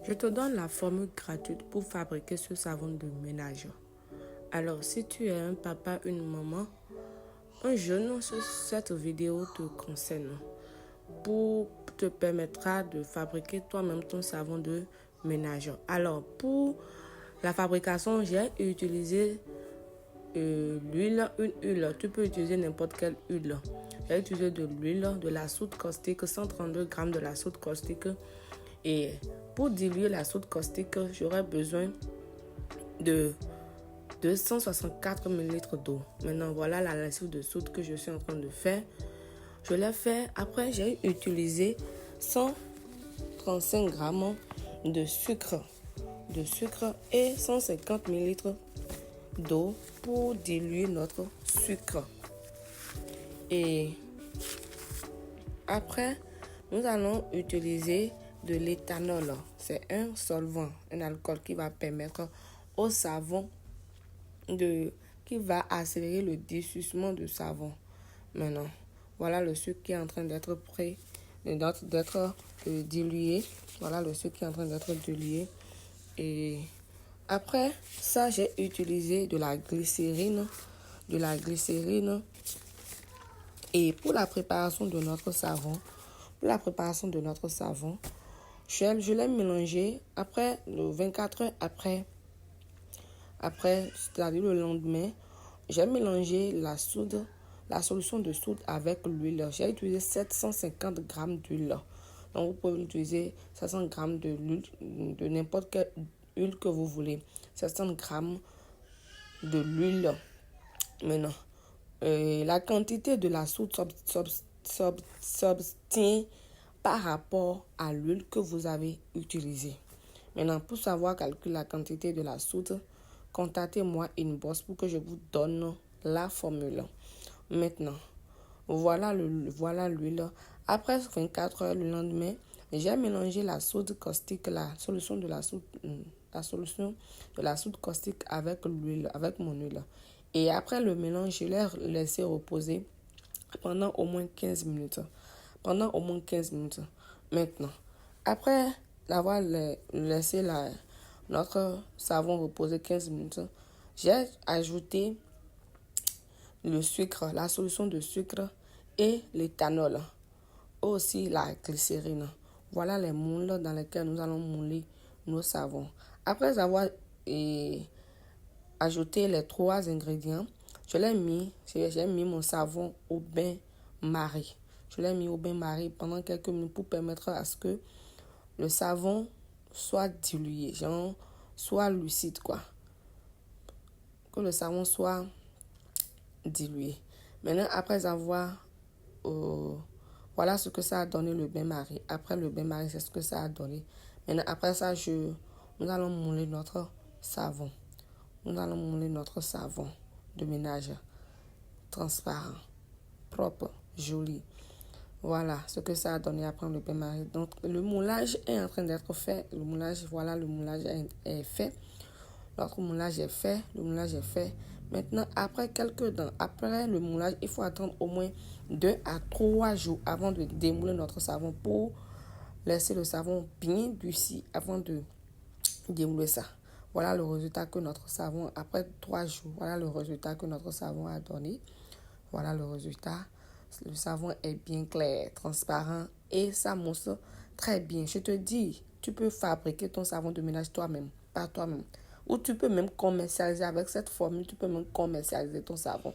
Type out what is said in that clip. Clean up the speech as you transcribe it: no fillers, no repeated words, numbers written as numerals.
Je te donne la formule gratuite pour fabriquer ce savon de ménage. Alors, si tu es un papa, une maman, un jeune, cette vidéo te concerne pour te permettra de fabriquer toi-même ton savon de ménage. Alors, pour la fabrication, j'ai utilisé l'huile, une huile. Tu peux utiliser n'importe quelle huile. J'ai utilisé de l'huile, de la soude caustique, 132 grammes de la soude caustique. Et pour diluer la soude caustique, j'aurai besoin de 264 ml d'eau. Maintenant, voilà la lessive de soude que je suis en train de faire. Je l'ai fait. Après, j'ai utilisé 135 grammes de sucre et 150 ml d'eau pour diluer notre sucre. Et après, nous allons utiliser de l'éthanol. C'est un solvant, un alcool qui va permettre au savon qui va accélérer le dissociement du savon. Maintenant, voilà le sucre qui est en train d'être prêt, d'être dilué. Voilà le sucre qui est en train d'être dilué. Et après ça, j'ai utilisé de la glycérine. Et pour la préparation de notre savon, je l'ai mélangé après le 24 heures après, c'est-à-dire le lendemain, j'ai mélangé la solution de soude avec l'huile. J'ai utilisé 750 grammes d'huile. Donc, vous pouvez utiliser 700 grammes de l'huile, de n'importe quelle huile que vous voulez. 700 grammes de l'huile. Maintenant, la quantité de la soude s'obtient par rapport à l'huile que vous avez utilisée. Maintenant, pour savoir calculer la quantité de la soude, contactez-moi inbox pour que je vous donne la formule. Maintenant, voilà l'huile. Après 24 heures le lendemain, j'ai mélangé la soude caustique, la solution de la soude caustique avec mon huile. Et après le mélange, je l'ai laissé reposer pendant au moins 15 minutes. Maintenant, après l'avoir laissé notre savon reposer 15 minutes, j'ai ajouté le sucre, la solution de sucre et l'éthanol, aussi la glycérine. Voilà les moules dans lesquels nous allons mouler nos savons. Après avoir ajouté les 3 ingrédients, j'ai mis mon savon au bain-marie. Je l'ai mis au bain-marie pendant quelques minutes pour permettre à ce que le savon soit dilué, soit lucide, quoi. Que le savon soit dilué. Maintenant, après avoir... voilà ce que ça a donné le bain-marie. Après le bain-marie, c'est ce que ça a donné. Maintenant, après ça, nous allons mouler notre savon. De ménage transparent, propre, joli. Voilà ce que ça a donné après le bain-marie. Donc, le moulage est en train d'être fait. Le moulage est fait. Notre moulage est fait. Maintenant, après le moulage, il faut attendre au moins 2 à 3 jours avant de démouler notre savon pour laisser le savon bien durci avant de démouler ça. Voilà le résultat que notre savon, après 3 jours, voilà le résultat que notre savon a donné. Voilà le résultat. Le savon est bien clair, transparent et ça mousse très bien. Je te dis, tu peux fabriquer ton savon de ménage par toi-même. Ou tu peux même commercialiser avec cette formule, tu peux même commercialiser ton savon.